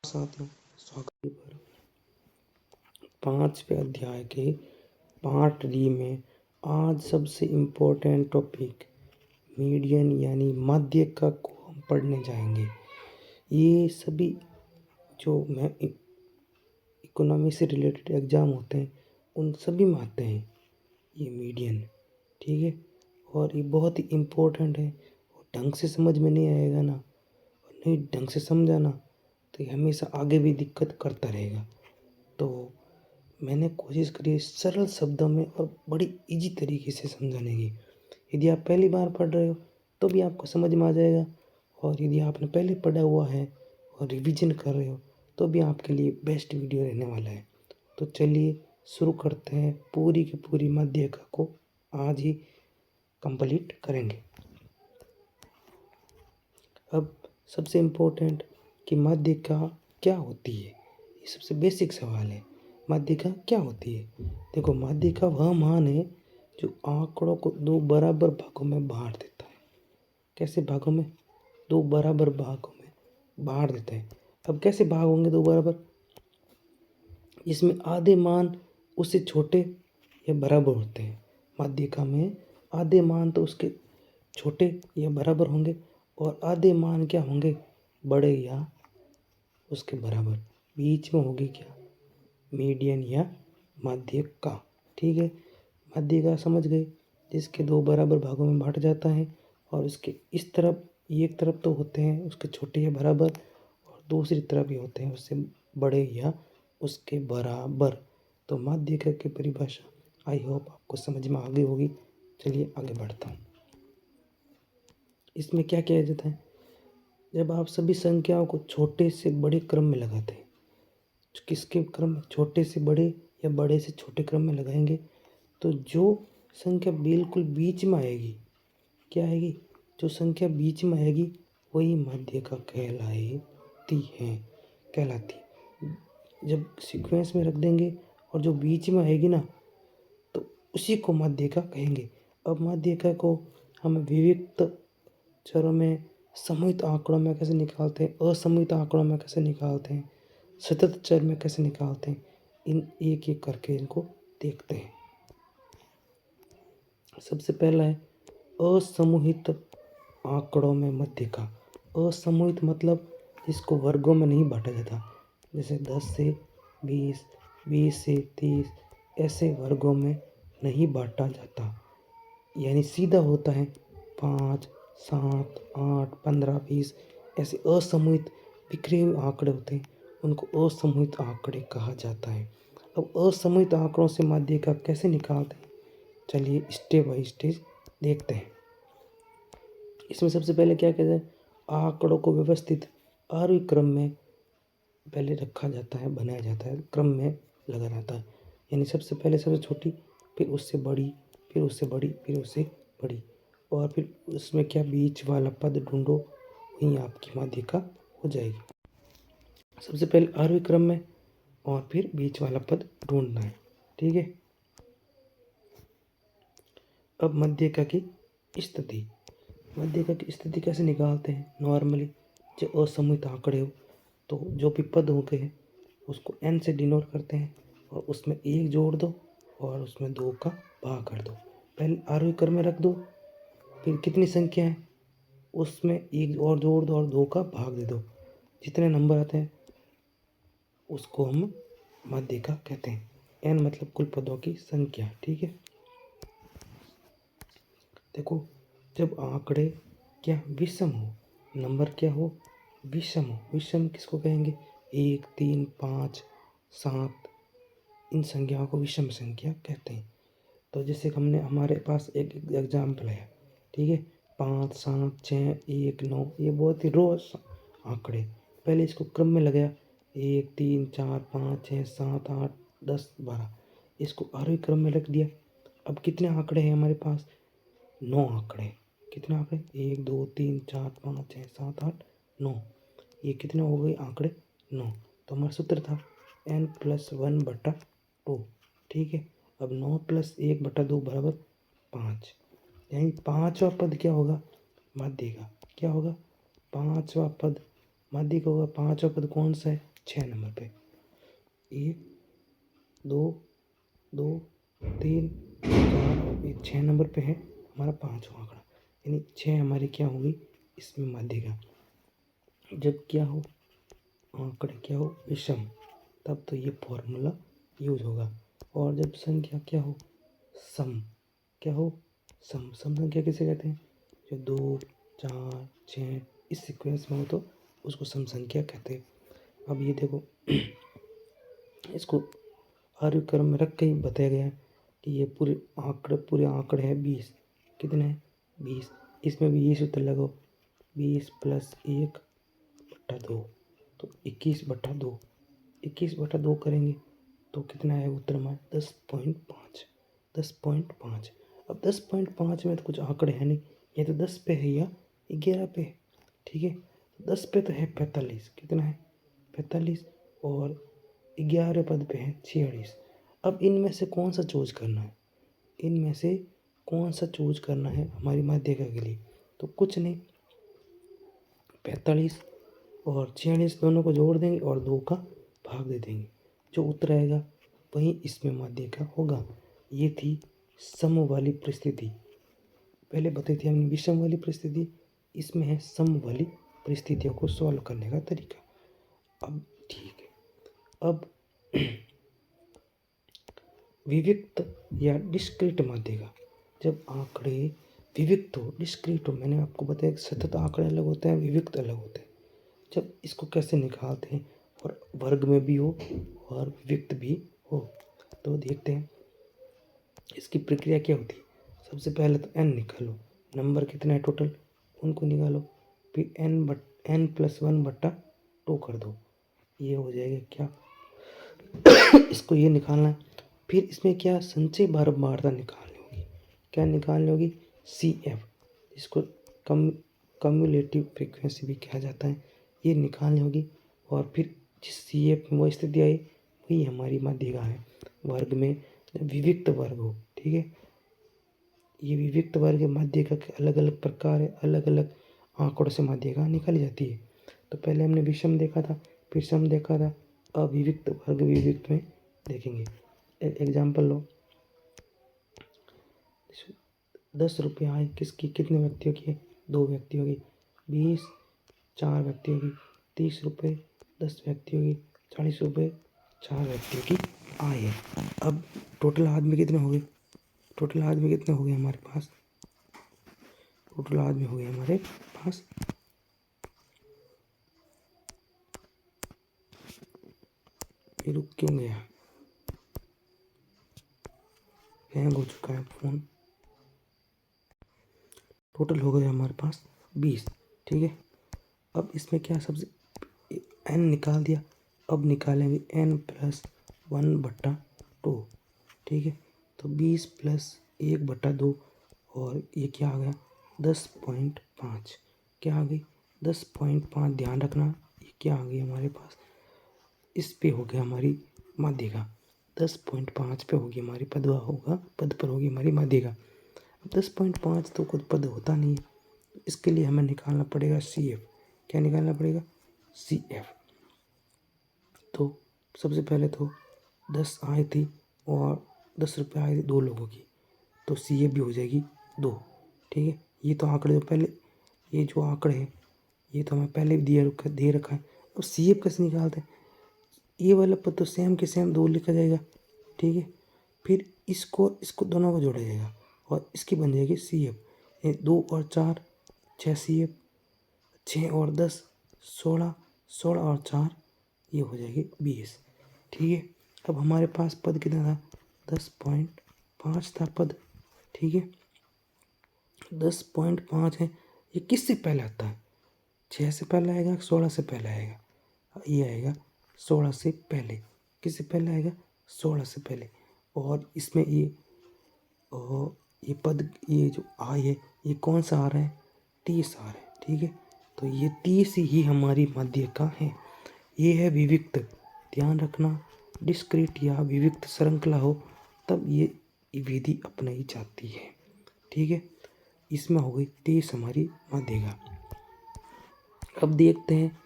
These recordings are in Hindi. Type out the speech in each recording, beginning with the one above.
साथियों, स्वागत है पर 5वें अध्याय के पार्ट डी में आज सबसे इम्पोर्टेंट टॉपिक मीडियन यानी माध्यिका को हम पढ़ने जाएंगे। ये सभी जो मैं इकोनॉमी से रिलेटेड एग्ज़ाम होते हैं उन सभी में आते हैं ये मीडियन, ठीक है। और ये बहुत ही इम्पोर्टेंट है और ढंग से समझ में नहीं आएगा ना और नहीं ढंग से समझा ना तो ये हमेशा आगे भी दिक्कत करता रहेगा। तो मैंने कोशिश करी सरल शब्दों में और बड़ी इजी तरीके से समझाने की। यदि आप पहली बार पढ़ रहे हो तो भी आपको समझ में आ जाएगा, और यदि आपने पहले पढ़ा हुआ है और रिवीजन कर रहे हो तो भी आपके लिए बेस्ट वीडियो रहने वाला है। तो चलिए शुरू करते हैं। पूरी की पूरी माध्यिका को आज ही कंप्लीट करेंगे। अब सबसे इम्पोर्टेंट कि माध्यिका क्या होती है, ये सबसे बेसिक सवाल है। माध्यिका क्या होती है? देखो, माध्यिका वह मान है जो आंकड़ों को दो बराबर भागों में बांट देता है। कैसे भागों में? दो बराबर भागों में बांट देता है। अब कैसे भाग होंगे दो बराबर? इसमें आधे मान उससे छोटे या बराबर होते हैं। माध्यिका में आधे मान तो उसके छोटे या बराबर होंगे और आधे मान क्या होंगे? बड़े या उसके बराबर। बीच में होगी क्या? मीडियन या माध्यिका, ठीक है। माध्यिका समझ गए, जिसके दो बराबर भागों में बांट जाता है और उसके इस तरफ एक तरफ तो होते हैं उसके छोटे या बराबर और दूसरी तरफ भी होते हैं उससे बड़े या उसके बराबर। तो माध्यिका की परिभाषा आई होप आपको समझ में आ गई होगी। चलिए आगे बढ़ता हूँ। इसमें क्या किया जाता है? जब आप सभी संख्याओं को छोटे से बड़े क्रम में लगाते हैं, किसके क्रम में? छोटे से बड़े या बड़े से छोटे क्रम में लगाएंगे तो जो संख्या बिल्कुल बीच में आएगी, क्या आएगी? जो संख्या बीच में आएगी वही माध्यिका कहलाती है। जब सीक्वेंस में रख देंगे और जो बीच में आएगी ना तो उसी को माध्यिका कहेंगे। अब माध्यिका को हम विविक्त चरों में, समूहित आंकड़ों में कैसे निकालते हैं, असमूहित आंकड़ों में कैसे निकालते हैं, सतत चर में कैसे निकालते हैं, इन एक एक करके इनको देखते हैं। सबसे पहला है असमूहित आंकड़ों में माध्यिका। असमूहित मतलब इसको वर्गों में नहीं बांटा जाता, जैसे 10 से 20, 20 से 30, ऐसे वर्गों में नहीं बांटा जाता। यानी सीधा होता है 5, 7, 8, 15, 20, ऐसे असमूहित बिखरे हुए आंकड़े होते हैं, उनको असमूहित आंकड़े कहा जाता है। अब असमूहित आंकड़ों से माध्यिका कैसे निकालते हैं, चलिए स्टेप बाय स्टेप देखते हैं। इसमें सबसे पहले क्या कहते हैं? आंकड़ों को व्यवस्थित आरोही क्रम में पहले रखा जाता है, बनाया जाता है, क्रम में लगा रहता है। यानी सबसे पहले सबसे छोटी, फिर उससे बड़ी, फिर उससे बड़ी, फिर उससे बड़ी, और फिर उसमें क्या बीच वाला पद ढूंढो, वहीं आपकी माध्यिका हो जाएगी। सबसे पहले आरोही क्रम में और फिर बीच वाला पद ढूंढना है, ठीक है। अब माध्यिका की स्थिति। माध्यिका की स्थिति कैसे निकालते हैं? नॉर्मली जो असमूहित आंकड़े हो तो जो भी पद हो गए उसको n से डिनोट करते हैं और उसमें 1 जोड़ दो और उसमें 2 का भाग कर दो। पहले आरोही क्रम में रख दो, फिर कितनी संख्या है उसमें 1 और जोड़ दो और 2 का भाग दे दो। जितने नंबर आते हैं उसको हम माध्यिका कहते हैं। n मतलब कुल पदों की संख्या, ठीक है। देखो, जब आंकड़े क्या विषम हो, नंबर क्या हो? विषम हो। विषम किसको कहेंगे? 1, 3, 5, 7, इन संख्याओं को विषम संख्या कहते हैं। तो जैसे हमारे पास एक एग्जाम्पल है, ठीक है, 5, 7, 6, 1, 9, ये बहुत ही रोज आंकड़े। पहले इसको क्रम में लगाया 1, 3, 4, 5, 6, 7, 8, 10, 12, इसको आरोही क्रम में रख दिया। अब कितने आंकड़े हैं हमारे पास? 9 आंकड़े। कितने आंकड़े? 1, 2, 3, 4, 5, 6, 7, 8, 9। ये कितने हो गए आंकड़े? 9। तो हमारा सूत्र था n+1/2, ठीक है। अब 9 + 1/2 बराबर 5। यानी 5वां पद क्या होगा? माध्यिका। क्या होगा? 5वां पद माध्यिका होगा। 5वां पद कौन सा है? 6 नंबर पे। 1 2 2 3 4 और ये 6 नंबर पे है हमारा 5वां आंकड़ा, यानी 6 हमारी क्या होगी इसमें माध्यिका। जब क्या हो आंकड़े क्या हो विषम, तब तो ये फॉर्मूला यूज होगा। और जब संख्या क्या हो सम, क्या हो सम संख्या किसे कहते हैं, जो 2 4 6 इस सीक्वेंस में हो तो उसको सम संख्या कहते हैं। अब ये देखो इसको आर्य में रख के ही बताया गया है कि ये पूरे आंकड़े हैं 20। कितने हैं 20। इसमें भी ये सूत्र लगाओ 20 + 1/2 तो 21/2। 21/2 करेंगे तो कितना है उत्तर में 10.5। 10.5। अब 10.5 में तो कुछ आंकड़े हैं नहीं, ये तो 10 पे है या 11 पे है। ठीक है 10 पे तो है 45। कितना है 45 और 11 पद पे है 46। अब इनमें से कौन सा चूज करना है, इनमें से कौन सा चूज करना है हमारी माध्यिका के लिए, तो कुछ नहीं 45 और 46 दोनों को जोड़ देंगे और 2 का भाग दे देंगे, जो उत्तर आएगा वही इसमें माध्यिका होगा। ये थी सम वाली परिस्थिति। पहले बताई थी हमने विषम वाली परिस्थिति, इसमें है सम वाली परिस्थितियों को सॉल्व करने का तरीका। अब ठीक है, अब विविक्त या डिस्क्रीट माध्यिका। जब आंकड़े विविक्त हो डिस्क्रीट हो, मैंने आपको बताया सतत आंकड़े अलग होते हैं विविक्त अलग होते हैं। जब इसको कैसे निकालते हैं और वर्ग में भी हो और विविक्त भी हो, तो देखते हैं इसकी प्रक्रिया क्या होती है। सबसे पहले तो n निकालो, नंबर कितने हैं टोटल उनको निकालो, फिर n + 1/2 कर दो, ये हो जाएगा क्या इसको ये निकालना है। फिर इसमें क्या संचय बारंबारता निकालनी होगी, क्या निकालनी होगी CF, इसको कम्युलेटिव फ्रीक्वेंसी भी कहा जाता है, ये निकालनी होगी। और फिर जिस CF में वो स्थिति आई वही हमारी माध्यिका है। वर्ग में विविक्त वर्ग हो, ठीक है, ये विविक्त वर्ग माध्यिका के अलग अलग प्रकार है, अलग अलग आंकड़ों से माध्यिका निकाली जाती है। तो पहले हमने विषम देखा था, फिर सम देखा था, अब विविक्त वर्ग विविक्त में देखेंगे। एग्जाम्पल लो, 10 रुपये आए किसकी, कितने व्यक्तियों की है 2 व्यक्तियों की। 20 4 व्यक्तियों की। 30 रुपये 10 व्यक्तियों की। 40 रुपये 4 व्यक्तियों की आय है। अब टोटल आदमी कितने हो गए, टोटल आदमी कितने हो गए हमारे पास, टोटल आदमी हो गए हमारे पास ये रुक क्यों गया, हैंग हो चुका है फ़ोन। टोटल हो गए हमारे पास 20। ठीक है, अब इसमें क्या सबसे n निकाल दिया, अब निकालेंगे n + 1/2। ठीक है, तो 20 + 1/2 और ये क्या आ गया 10.5। क्या आ गई 10.5, ध्यान रखना ये क्या आ गई हमारे पास, इस पे हो गया हमारी माध्यिका। 10.5 पे होगी हमारी पद पर होगी हमारी माध्यिका। 10.5 तो कुछ पद होता नहीं है, इसके लिए हमें निकालना पड़ेगा CF। क्या निकालना पड़ेगा CF। तो सबसे पहले तो 10 आए थी और 10 रुपये आए थे 2 लोगों की, तो CF भी हो जाएगी 2। ठीक है, ये तो आंकड़े जो पहले, ये जो आंकड़े हैं ये तो हमें पहले भी दे रखा है। अब CF कैसे निकालते हैं, ये वाला पद तो सेम के सेम 2 लिखा जाएगा। ठीक है, फिर इसको दोनों को जोड़ा जाएगा और इसकी बन जाएगी CF। 2 और 4 6 CF, 6 और 10 16, 16 और 4 ये हो जाएगी 20। ठीक है, अब हमारे पास पद कितना था 10.5 था पद। ठीक है, 10.5 है, ये किससे पहले आता है 6 से पहले आएगा 16 से पहले आएगा, ये आएगा 16 से पहले। किससे पहले आएगा 16 से पहले। और इसमें ये पद ये जो आय है ये कौन सा आ रहा है 30 आ रहा है। ठीक है, तो ये 30 ही हमारी माध्यिका है। ये है विविक्त, ध्यान रखना डिस्क्रीट या विविक्त श्रृंखला हो तब ये विधि अपनाई जाती है। ठीक है, इसमें हो गई 30 हमारी माध्यिका। अब देखते हैं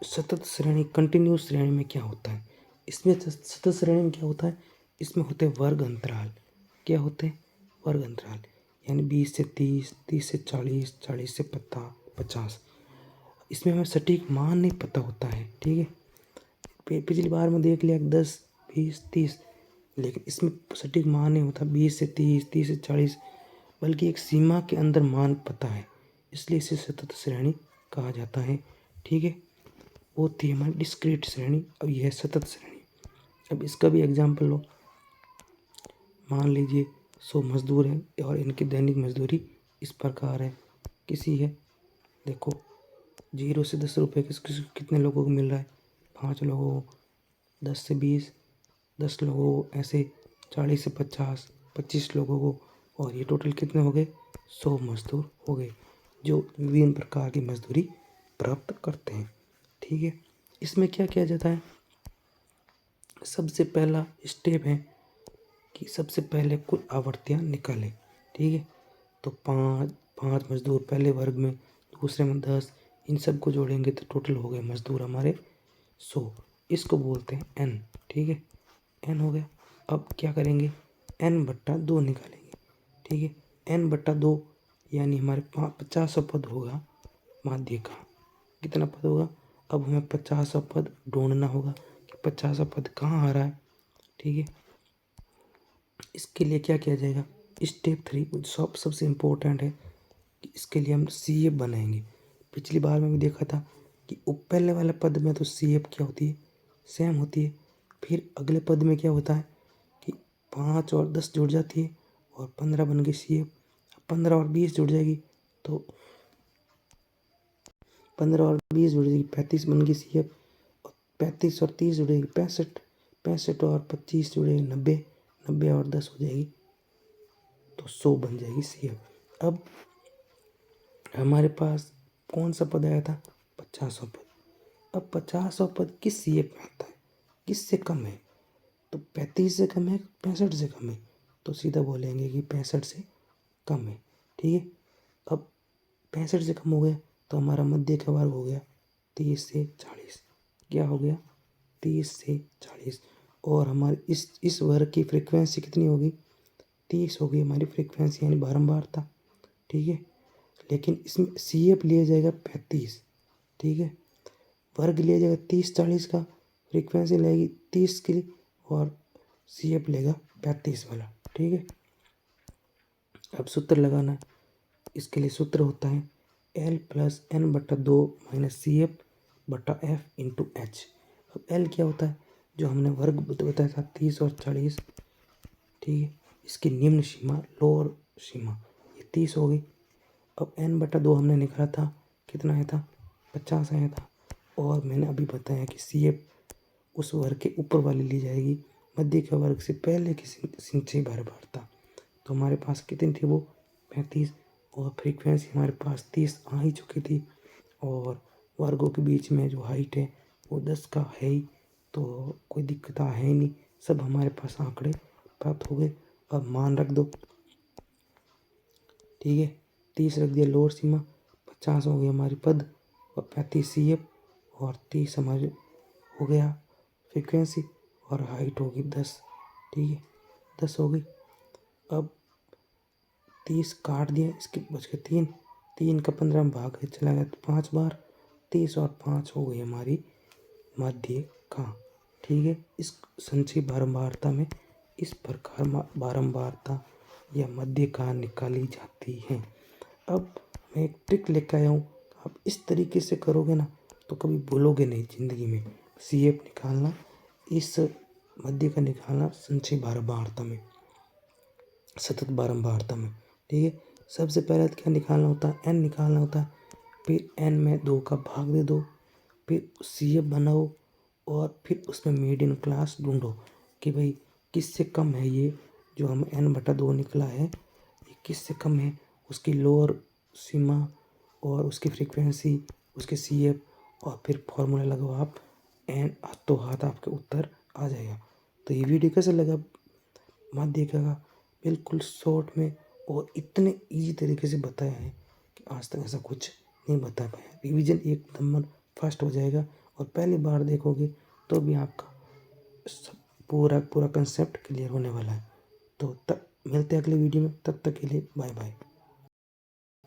सतत श्रेणी कंटिन्यूस श्रेणी में क्या होता है, इसमें सतत श्रेणी में क्या होता है, इसमें होते हैं वर्ग अंतराल। क्या होते हैं? वर्ग अंतराल। यानी 20 से 30, 30 से 40, 40 से 50। इसमें हमें सटीक मान नहीं पता होता है। ठीक है, पिछली बार में देख लिया 10, 20, 30, लेकिन इसमें सटीक मान नहीं होता 20 से 30, 30 से 40, बल्कि एक सीमा के अंदर मान पता है, इसलिए इसे सतत श्रेणी कहा जाता है। ठीक है, वो थी हमारी डिस्क्रीट श्रेणी। अब यह है सतत श्रेणी। अब इसका भी एग्जाम्पल लो। मान लीजिए 100 मजदूर हैं और इनकी दैनिक मजदूरी इस प्रकार है। किसी है, देखो 0 से 10 रुपये कितने लोगों को मिल रहा है? 5 लोगों को। 10 से 20, 10 लोगों को। ऐसे 40 से 50, 25 लोगों को। और ये टोटल कितने हो गए? 100 मजदूर हो गए, जो विभिन्न प्रकार की मजदूरी प्राप्त करते हैं। ठीक है, इसमें क्या किया जाता है? सबसे पहला स्टेप है कि सबसे पहले कुल आवर्तियाँ निकालें। ठीक है, तो 5 मजदूर पहले वर्ग में, दूसरे में 10, इन सब को जोड़ेंगे तो टोटल हो गए मजदूर हमारे 100। इसको बोलते हैं n। ठीक है, n हो गया। अब क्या करेंगे? n/2 निकालेंगे। ठीक है, n/2 यानी हमारे 50 पद होगा माध्य का। कितना पद होगा? अब हमें 50 पद ढूंढना होगा कि 50 पद कहाँ आ रहा है। ठीक है, इसके लिए क्या किया जाएगा? स्टेप 3 सबसे इम्पोर्टेंट है कि इसके लिए हम सी एफ बनाएंगे। पिछली बार में भी देखा था कि पहले वाले पद में तो सी एफ क्या होती है? सेम होती है। फिर अगले पद में क्या होता है कि 5 और 10 जुड़ जाती है और 15 बन गई सी एफ। 15 और 20 जुड़ जाएगी तो 15 और 20 जुड़ जाएगी, 35 बन गई सी एफ। 35 और 30 जुड़ेगी 65, 65 और 25 जुड़ेगी 90, 90 और 10 हो जाएगी तो 100 बन जाएगी सी एफ। अब हमारे पास कौन सा पद आया था? 50 पद। अब 50 पद किस सी एफ में आता है? किससे कम है? तो 35 से कम है, 65 से कम है, तो सीधा बोलेंगे कि 65 से कम है। ठीक है, अब 65 से कम हो गया तो हमारा मध्य का वर्ग हो गया 30 से 40। क्या हो गया? 30 से 40। और हमारे इस वर्ग की फ्रीक्वेंसी कितनी होगी? 30 होगी हमारी फ्रीक्वेंसी, यानी बारंबारता। ठीक है, लेकिन इसमें सी एफ लिया जाएगा 35। ठीक है, वर्ग लिया जाएगा 30-40 का, फ्रीक्वेंसी लगेगी 30 की और सी एफ लेगा 35 वाला। ठीक है, अब सूत्र लगाना है। इसके लिए सूत्र होता है L+N/2 माइनस सी एफ बटा एफ इंटू एच। अब L क्या होता है? जो हमने वर्ग बताया था 30 और 40। ठीक है, इसकी निम्न सीमा, लोअर सीमा, ये 30 हो गई। अब n/2 हमने निकाला था, कितना आया था? 50 आया था। और मैंने अभी बताया कि सी एफ उस वर्ग के ऊपर वाली ली जाएगी, मध्य के वर्ग से पहले की सिंचाई बारंबारता। तो हमारे पास कितनी थी वो? 35। और फ्रीक्वेंसी हमारे पास 30 आ ही चुकी थी। और वर्गों के बीच में जो हाइट है वो 10 का है ही, तो कोई दिक्कत है ही नहीं। सब हमारे पास आंकड़े प्राप्त हो गए। अब मान रख दो। ठीक है, 30 रख दिया लोअर सीमा, 50 हो गई हमारी पद और 35 सी एफ और 30 हमारे हो गया फ्रीक्वेंसी और हाइट होगी 10। ठीक है, 10 हो गई। अब 30 काट दिया, इसके बच गए 3, 3 का 15 में भाग चला गया तो 5 बार, 30 और 5 हो गई हमारी माध्य का। ठीक है, इस संचयी बारंबारता में इस प्रकार बारंबारता या मध्य का निकाली जाती है। अब मैं एक ट्रिक लेकर आया हूँ, आप इस तरीके से करोगे ना तो कभी भूलोगे नहीं ज़िंदगी में। सी एफ निकालना, इस मध्य का निकालना संचयी बारंबारता में, सतत बारंबारता में। ठीक है, सबसे पहले तो क्या निकालना होता है? एन निकालना होता है। फिर एन में 2 का भाग दे दो, फिर सी एफ बनाओ और फिर उसमें मीडियन क्लास ढूंढो कि भाई किससे कम है ये जो हम n/2 निकला है, ये किससे कम है, उसकी लोअर सीमा और उसकी फ्रीक्वेंसी, उसके सी एफ, और फिर फॉर्मूला लगाओ आप, एन हाथों हाथ आपके उत्तर आ जाएगा। तो ये वीडियो कैसे लगा माध्य का? बिल्कुल शॉर्ट में और इतने इजी तरीके से बताया है कि आज तक ऐसा कुछ नहीं बता पाया। रिवीजन एकदम फास्ट हो जाएगा और पहली बार देखोगे तो भी आपका सब पूरा पूरा कंसेप्ट क्लियर होने वाला है। तो तब मिलते हैं अगली वीडियो में, तब तक के लिए बाय बाय।